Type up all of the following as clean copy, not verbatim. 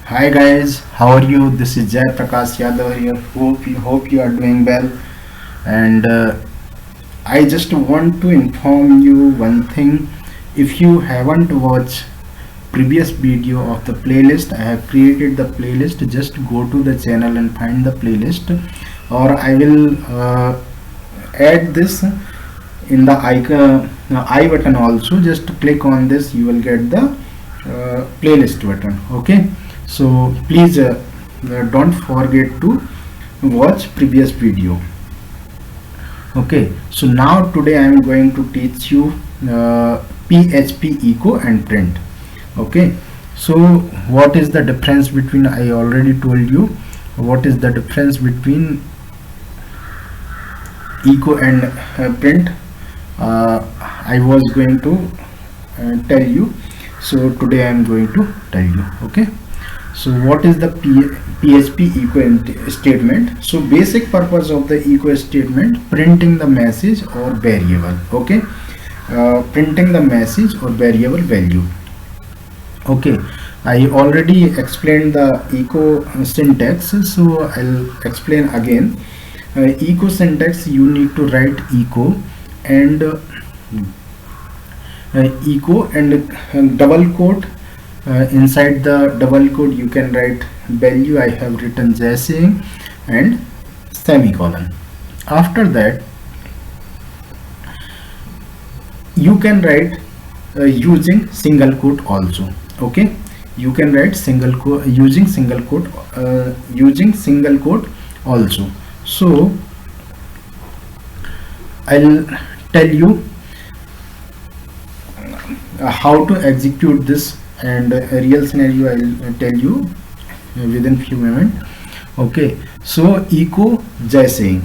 Hi guys, how are you? This is Jay Prakash Yadav here. Hope you are doing well. And I just want to inform you one thing. If you haven't watched previous video of the playlist, I have created the playlist. Just go to the channel and find the playlist, or I will add this in the icon I button also. Just click on this, you will get the playlist button. Okay, so please don't forget to watch previous video. Okay, so now today I am going to teach you PHP echo and print. Okay, so what is the difference between, I already told you what is the difference between echo and print. I was going to tell you, so today I am going to tell you. Okay, so what is the PHP echo statement? So basic purpose of the echo statement: printing the message or variable. Okay, printing the message or variable value. Okay, I already explained the echo syntax, so I'll explain again. Echo syntax, you need to write echo and double quote. Inside the double quote you can write value. I have written JSON and semicolon. After that you can write using single quote also. Okay, you can write single quote using single quote also. So I'll tell you how to execute this, and a real scenario I'll tell you within few moments. Okay, so echo JSON.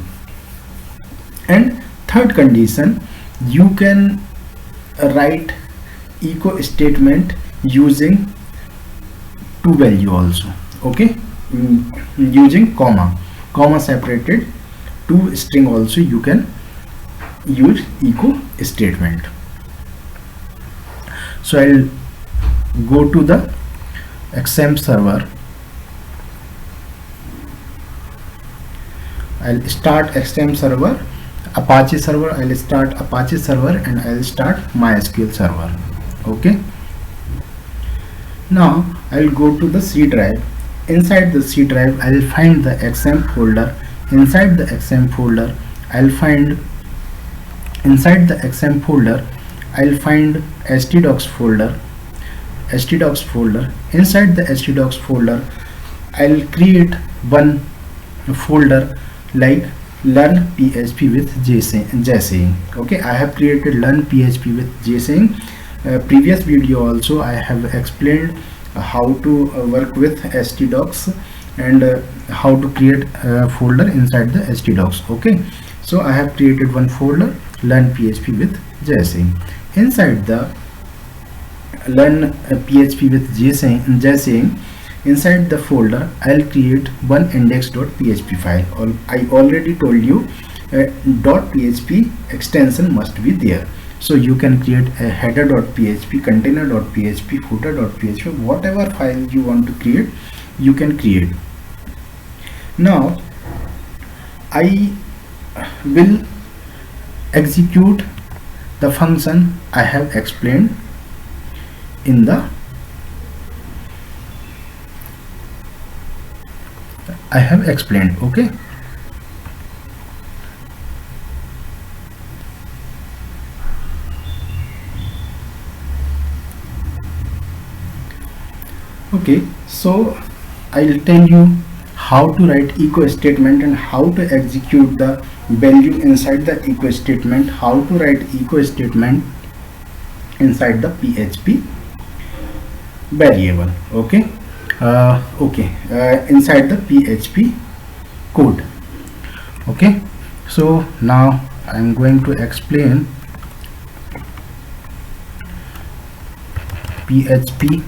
And third condition, you can write echo statement using two value also. Okay, using comma separated two string also you can use echo statement. So I'll go to the XAMPP server. I'll start XAMPP server, Apache server. I'll start Apache server and I'll start MySQL server. Okay, now I'll go to the C drive. Inside the C drive I'll find the XAMPP folder. Inside the XAMPP folder I'll find htdocs folder. Inside the htdocs folder I'll create one folder like learn PHP with JSON. Okay, I have created learn PHP with JSON. Previous video also I have explained how to work with htdocs and how to create a folder inside the htdocs. Okay, so I have created one folder, learn PHP with JSON. Inside the learn PHP with JSON, inside the folder I'll create one index.php file. I already told you .php extension must be there. So you can create a header.php, container.php, footer.php, whatever file you want to create, you can create. Now I will execute the function I have explained in the okay. Okay, so I'll tell you how to write echo statement and how to execute the value inside the echo statement, how to write echo statement inside the PHP variable. Okay, inside the PHP code. Okay, so now I'm going to explain PHP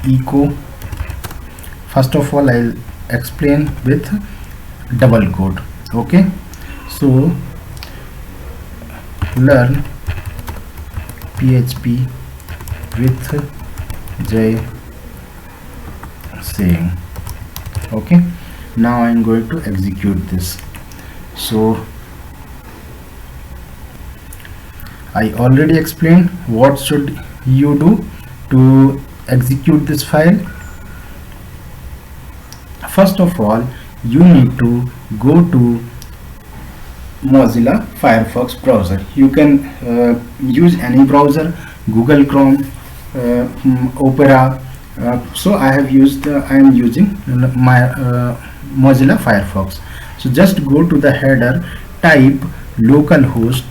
echo. First of all I'll explain with double quote. Okay, so learn PHP with JSON. saying. Okay, now I'm going to execute this. So I already explained what should you do to execute this file. First of all, you need to go to Mozilla Firefox browser. You can use any browser, Google Chrome, Opera. So I am using my Mozilla Firefox. So just go to the header, type localhost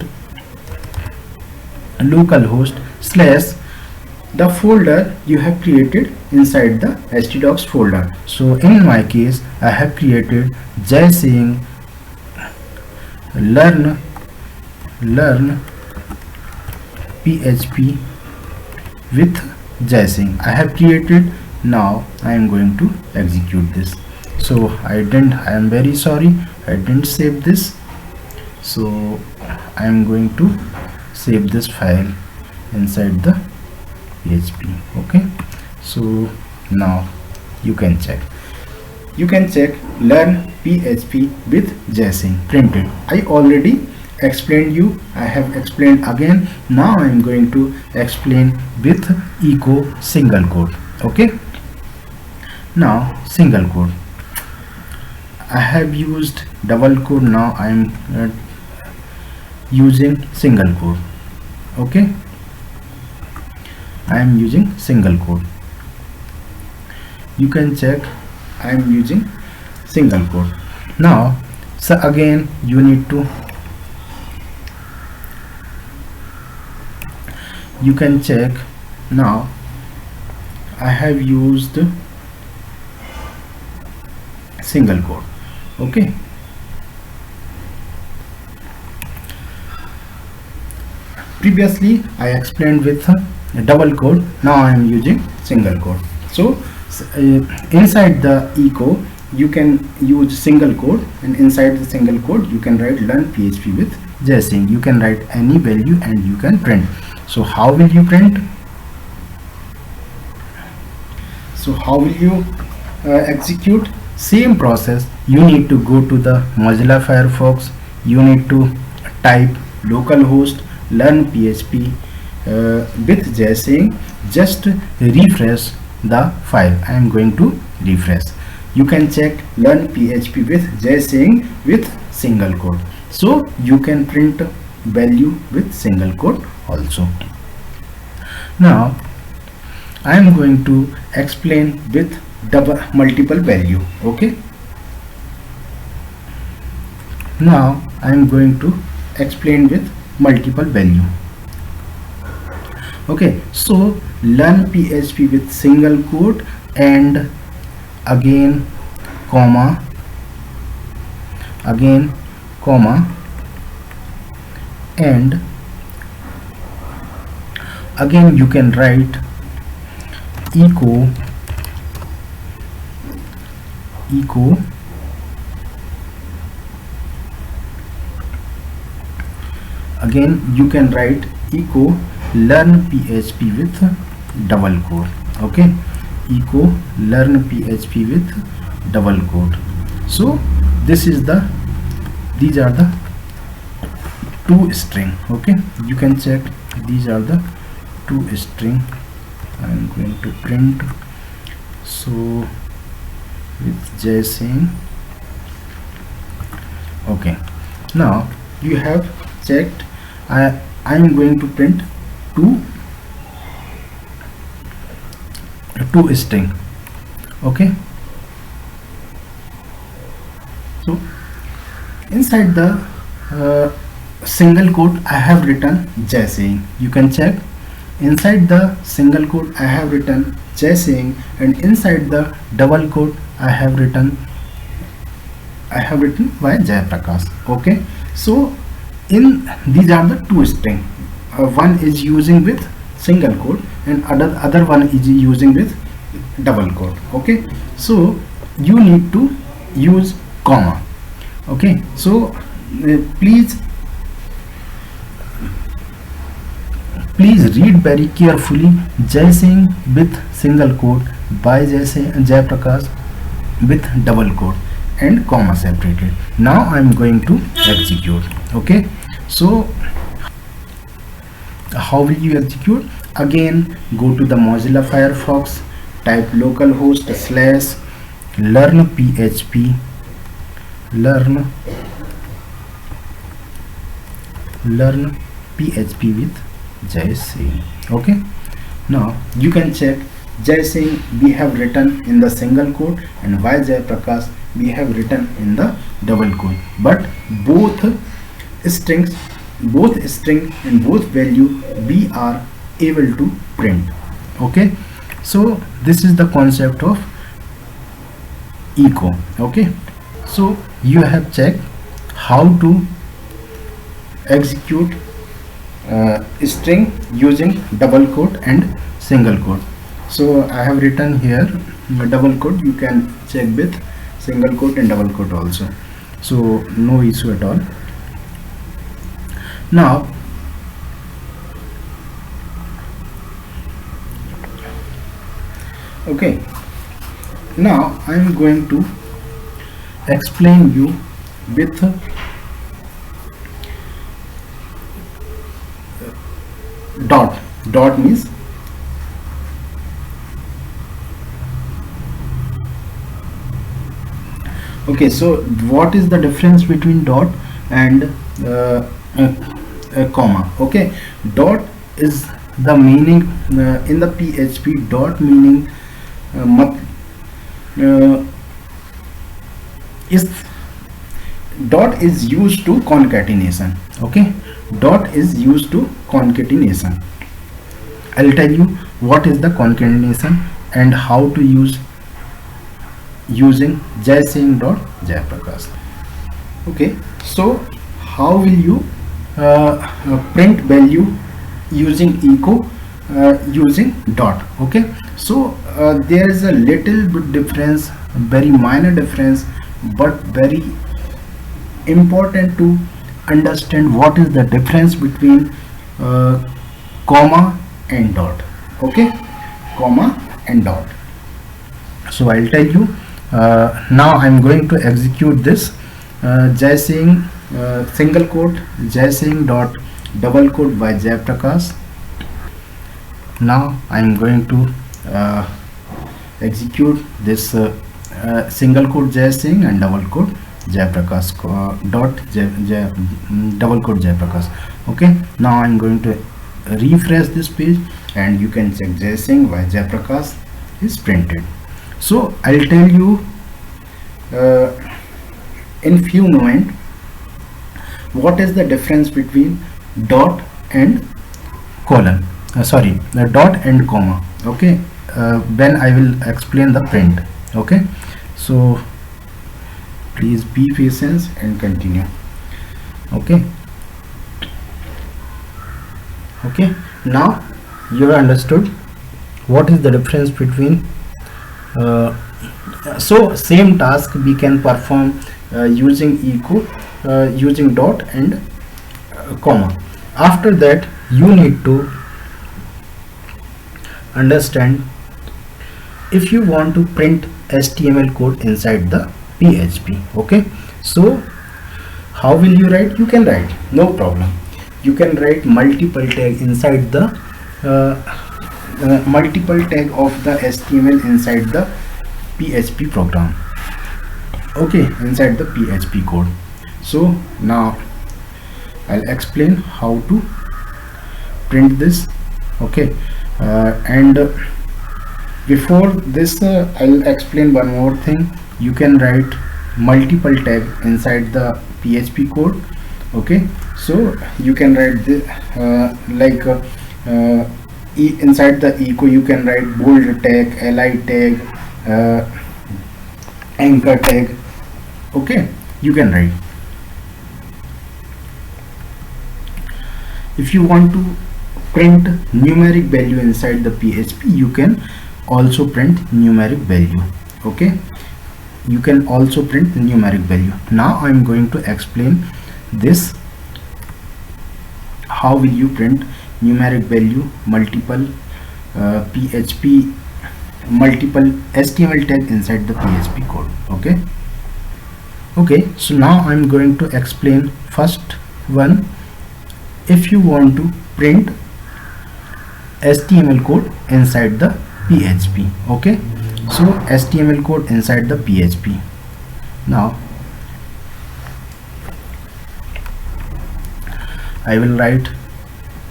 slash the folder you have created inside the htdocs folder. So in my case, I have created JSaying learn PHP with JSaying. I have created. Now I am going to execute this. So I am very sorry, I didn't save this. So I am going to save this file inside the PHP. Okay, so now you can check learn PHP with JSaying printed. I already explained you, I have explained again. Now I am going to explain with echo single quote. Okay, now single quote, I have used double quote. Now I am using single quote. Okay, I am using single quote. You can check, I am using single quote. Now so again you need to, you can check. Now I have used single quote. Okay, previously I explained with double quote. Now I am using single quote. So inside the echo you can use single quote, and inside the single quote you can write learn PHP with JSaying. You can write any value and you can print. So how will you print? So how will you execute? Same process. You need to go to the Mozilla Firefox. You need to type localhost learn PHP with JSaying. Just refresh the file. I am going to refresh. You can check learn PHP with JSaying with single quote. So you can print value with single quote also. Now I am going to explain with multiple value. Okay, now I am going to explain with multiple value. Okay, so learn PHP with single quote and again comma and again you can write echo again you can write echo learn PHP with double quote. Okay, echo learn PHP with double quote. So these are the two string. Okay, you can check, these are the two string. I am going to print. So with JSaying. Okay, now you have checked. I am going to print two string. Okay, so inside the single quote I have written JSaying. You can check, inside the single quote I have written JSaying, and inside the double quote I have written by Jayaprakash. Okay, so in these are the two string. One is using with single quote and other one is using with double quote. Okay, so you need to use comma. Okay, so please read very carefully JSaying with single quote by Jayaprakash with double quote and comma separated. Now I am going to execute. Okay, so how will you execute? Again, go to the Mozilla Firefox, type localhost / learn PHP with Jay Singh. Okay, now you can check Jay Singh we have written in the single quote and Y Jayaprakash we have written in the double quote, but both string and both value we are able to print. Okay, so this is the concept of echo. Okay, so you have checked how to execute string using double quote and single quote. So I have written here double quote, you can check with single quote and double quote also, so no issue at all. Now okay, now I am going to explain you with dot means okay, so what is the difference between dot and comma? Okay, dot is the meaning in the PHP. Dot meaning dot is used to concatenation. Okay, dot is used to concatenation. I'll tell you what is the concatenation and how to use using Jay Singh dot Jayaprakash. Okay, so how will you print value using echo using dot? Okay, so there is a little bit difference, very minor difference, but very important to understand what is the difference between comma and dot. Okay, comma and dot. So I'll tell you. Now I'm going to execute this Jay Singh single quote Jay Singh dot double quote by Jayaprakash. Now I'm going to execute this single quote Jay Singh and double quote Jayaprakash dot double quote Jayaprakash. Okay, now I'm going to refresh this page and you can check Jay Singh by Jayaprakash is printed. So I'll tell you in few moments what is the difference between dot and colon, dot and comma. Okay, when I will explain the print. Okay, so please be patient and continue. Okay, now you have understood what is the difference between so same task we can perform using echo using dot and comma. After that you need to understand if you want to print HTML code inside the PHP. Okay, so how will you write? You can write, no problem. You can write multiple tag inside the multiple tag of the HTML inside the PHP program. Okay, inside the PHP code. So now I'll explain how to print this. Okay, and before this I'll explain one more thing. You can write multiple tag inside the PHP code. Okay, so you can write this inside the echo you can write bold tag, li tag, anchor tag. Okay, you can write. If you want to print numeric value inside the PHP, you can also print numeric value. Okay, you can also print numeric value. Now I am going to explain this, how will you print numeric value multiple PHP multiple HTML tag inside the PHP code. Okay, so now I'm going to explain first one. If you want to print HTML code inside the PHP, okay, so HTML code inside the PHP. Now I will write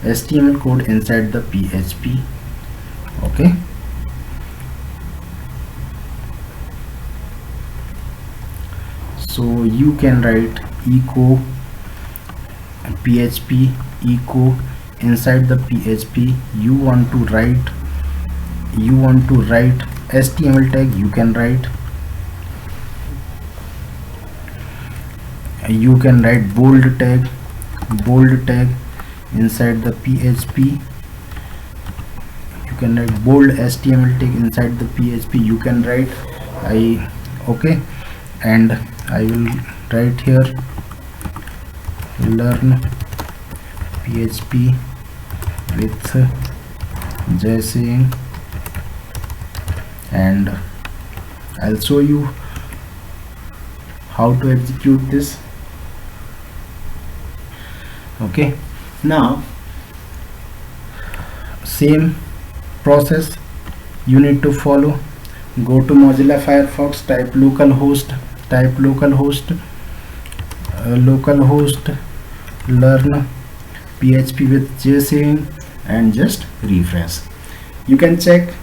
HTML code inside the PHP. Okay, so you can write echo PHP echo inside the PHP. You want to write HTML tag, you can write bold tag inside the PHP. You can write bold HTML tag inside the PHP. You can write okay, and I will write here learn PHP with JSON, and I'll show you how to execute this. Okay, now same process you need to follow. Go to Mozilla Firefox, type localhost learn PHP with JSON and just refresh. You can check,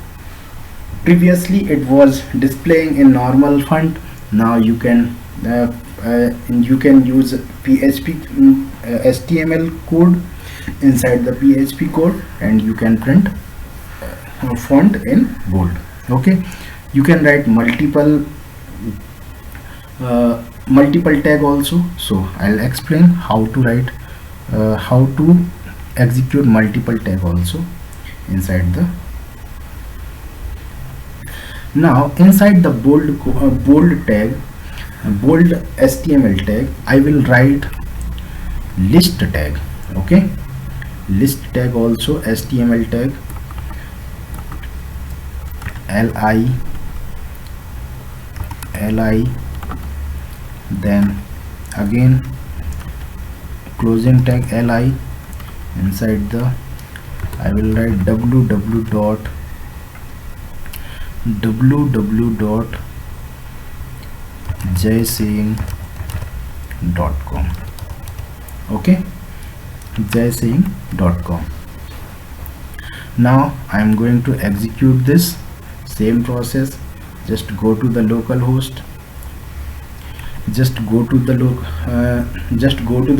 previously it was displaying in normal font. Now you can use PHP HTML code inside the PHP code, and you can print font in bold. Okay, you can write multiple tag also. So I'll explain how to write how to execute multiple tag also inside the. Now inside the bold tag, bold HTML tag, I will write list tag. Okay, list tag also HTML tag li, then again closing tag li. Inside the I will write www.jsaying.com. okay, jsaying.com. Now I am going to execute this same process. Just go to the localhost, just go to the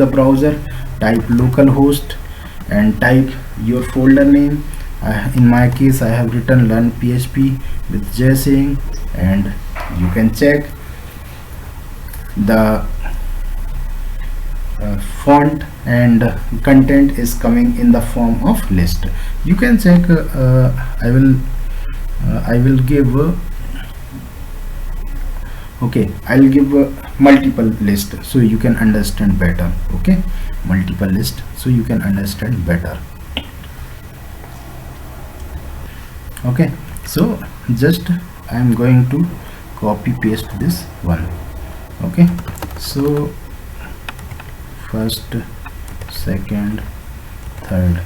browser, type localhost and type your folder name. In my case I have written learn PHP with JSaying, and you can check the font and content is coming in the form of list. You can check. I will give okay, I'll give multiple list so you can understand better. Okay, multiple list so you can understand better. Okay, so just I am going to copy paste this one. Okay, so first, second, third.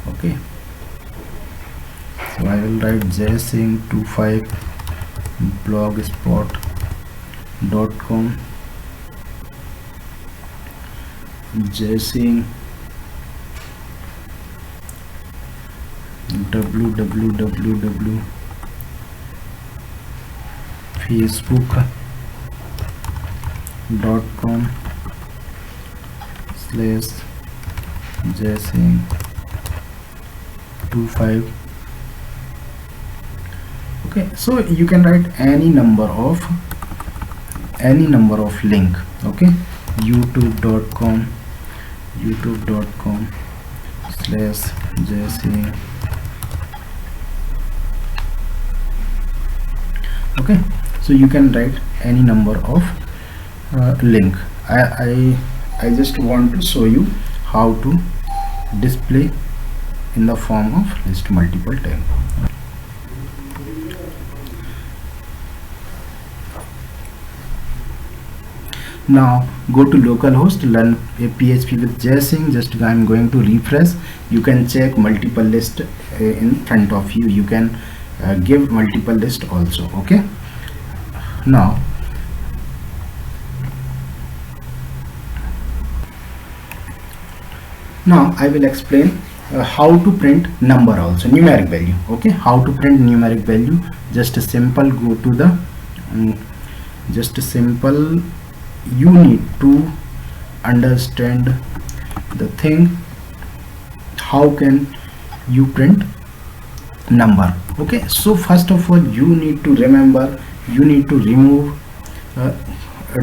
Okay, so I will write jsaying25 blogspot.com, jsaying facebook.com/jsaying25. okay, so you can write any number of link. Okay, youtube.com/jsaying. okay, so you can write any number of link. I just want to show you how to display in the form of list multiple tag. Now go to localhost, learn a PHP with JSing. Just I'm going to refresh. You can check multiple list in front of you. You can give multiple list also. Okay. Now I will explain how to print number also, numeric value. Okay, how to print numeric value. Just a simple go to the just a simple, you need to understand the thing, how can you print number. Okay, so first of all you need to remember, you need to remove a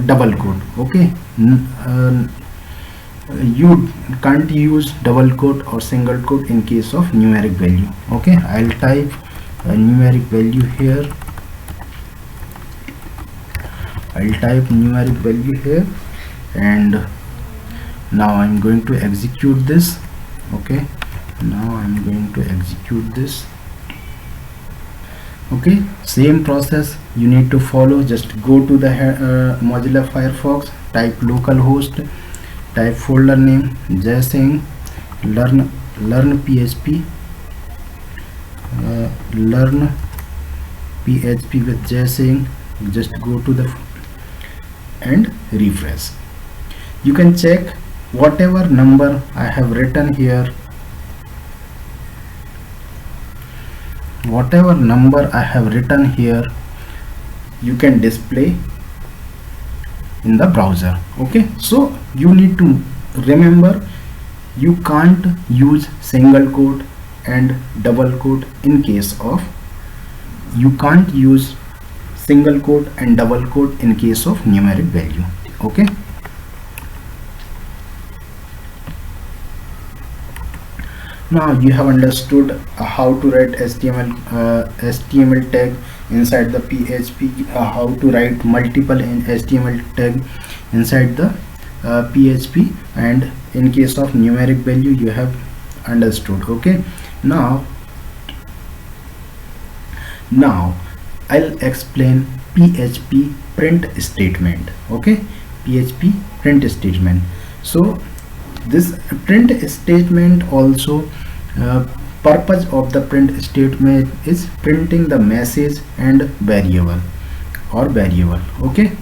double quote. Okay, you can't use double quote or single quote in case of numeric value. Okay, I'll type a numeric value here. I'll type numeric value here, and now I'm going to execute this. Okay, now I'm going to execute this. Okay, same process you need to follow. Just go to the Mozilla Firefox, type localhost, type folder name JSing, learn PHP, learn PHP with JSing. Just go to the and refresh. You can check whatever number I have written here, whatever number I have written here, you can display in the browser. Okay, so you need to remember, you can't use single quote and double quote in case of, you can't use single quote and double quote in case of numeric value. Okay, now you have understood how to write HTML tag inside the PHP, how to write multiple HTML tag inside the PHP, and in case of numeric value you have understood. Okay, now I'll explain PHP print statement. Okay, PHP print statement. So this print statement also, purpose of the print statement is printing the message and variable. Okay,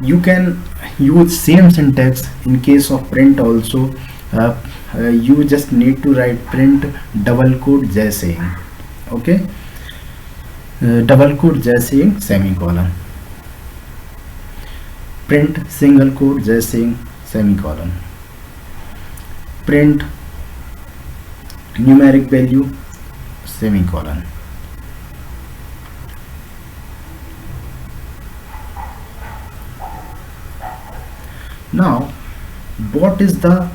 you can use same syntax in case of print also. You just need to write print double quote JSing. Okay, double quote JSing semicolon, print single quote JSing semicolon, print numeric value semicolon. Now what is the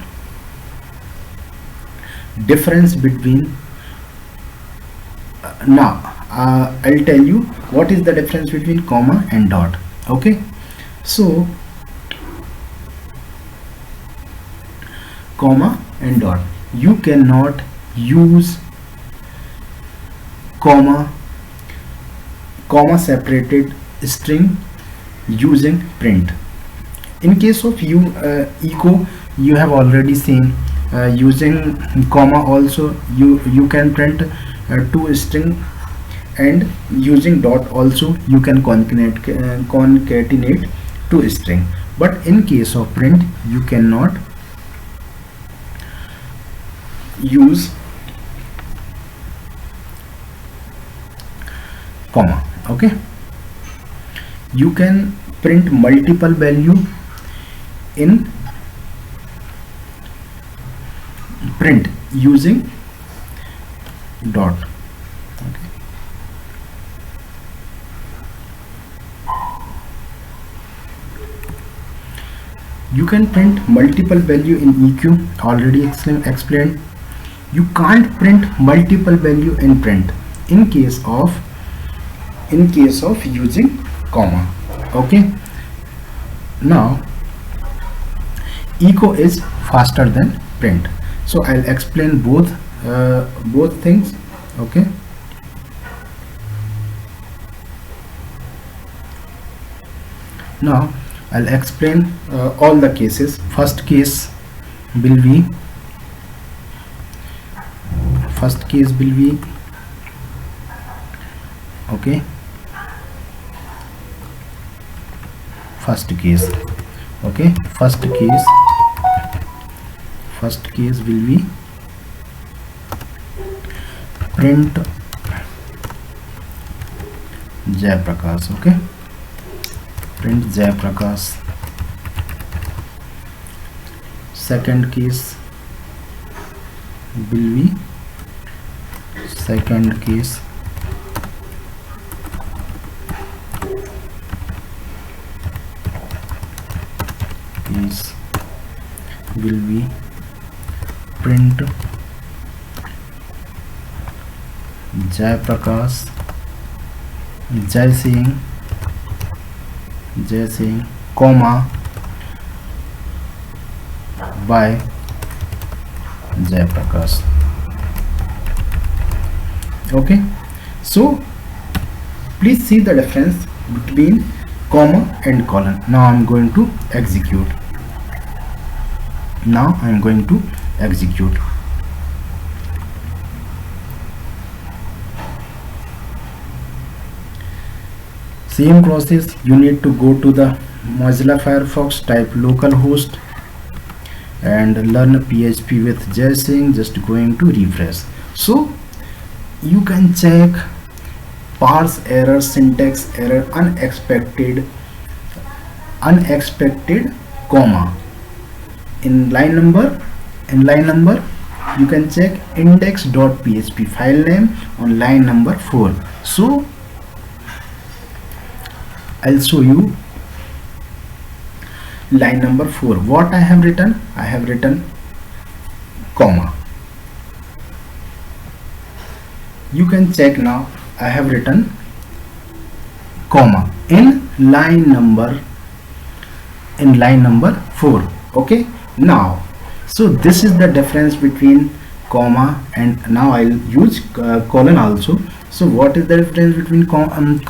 difference between I'll tell you what is the difference between comma and dot. Okay, so comma and dot, you cannot use comma separated string using print. In case of echo, you have already seen using comma also you can print two string, and using dot also you can concatenate two string, but in case of print you cannot use comma. Okay, you can print multiple value in print using dot. Okay, you can print multiple value in EQ, already explained. You can't print multiple value in print in case of using comma. Okay, now echo is faster than print, so I'll explain both things. Okay, Now I'll explain all the cases. First case will be okay, first case will be print Jayaprakash. Okay, print Jayaprakash. Second case will be print Jayaprakash Jai Singh, comma by Jayaprakash. Okay, so please see the difference between comma and colon. Now I'm going to execute. Same process, you need to go to the Mozilla Firefox, type localhost and learn PHP with Jai Singh. Just going to refresh. So you can check parse error, syntax error, unexpected comma in line number. You can check index.php file name on line number 4. So I'll show you line number 4. What I have written comma. You can check now. I have written comma in line number 4. Okay, now so this is the difference between comma, and now I'll use colon also. So what is the difference between comma and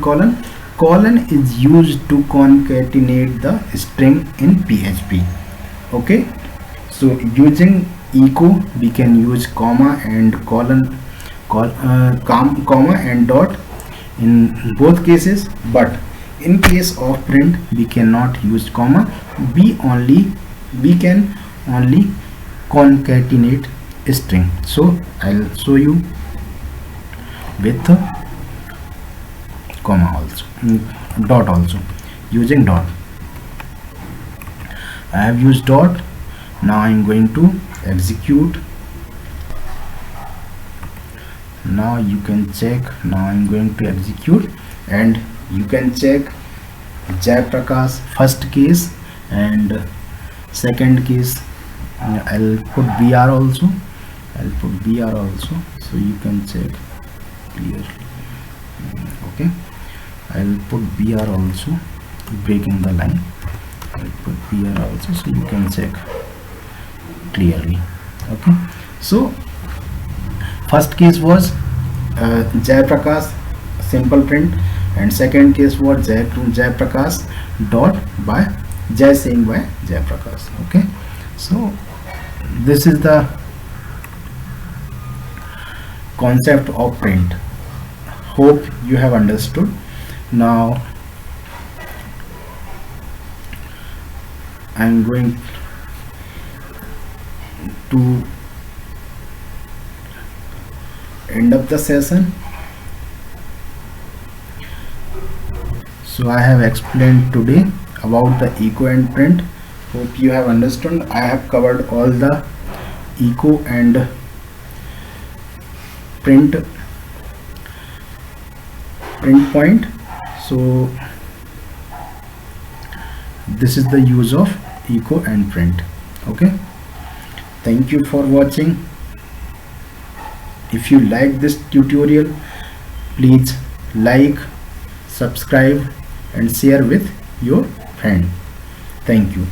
colon? Colon is used to concatenate the string in PHP. Okay, so using echo we can use comma and comma and dot in both cases, but in case of print we cannot use comma. We can only concatenate a string. So I'll show you with comma also, dot also, using dot. I have used dot. Now I'm going to execute. Now you can check. Now I'm going to execute, and you can check Jayaprakash first case and second case. I'll put BR also. So you can check clearly. Okay, I'll put BR also, breaking the line. I'll put BR also, so you can check clearly. Okay, so first case was Jayaprakash simple print, and second case was Jayaprakash dot by Jai Singh by Jayaprakash. Okay, so this is the concept of print. Hope you have understood. Now I'm going to end up the session. So I have explained today about the echo and print. Hope you have understood. I have covered all the echo and print point. So this is the use of echo and print. Okay, thank you for watching. If you like this tutorial, please like, subscribe and share with your friend. Thank you.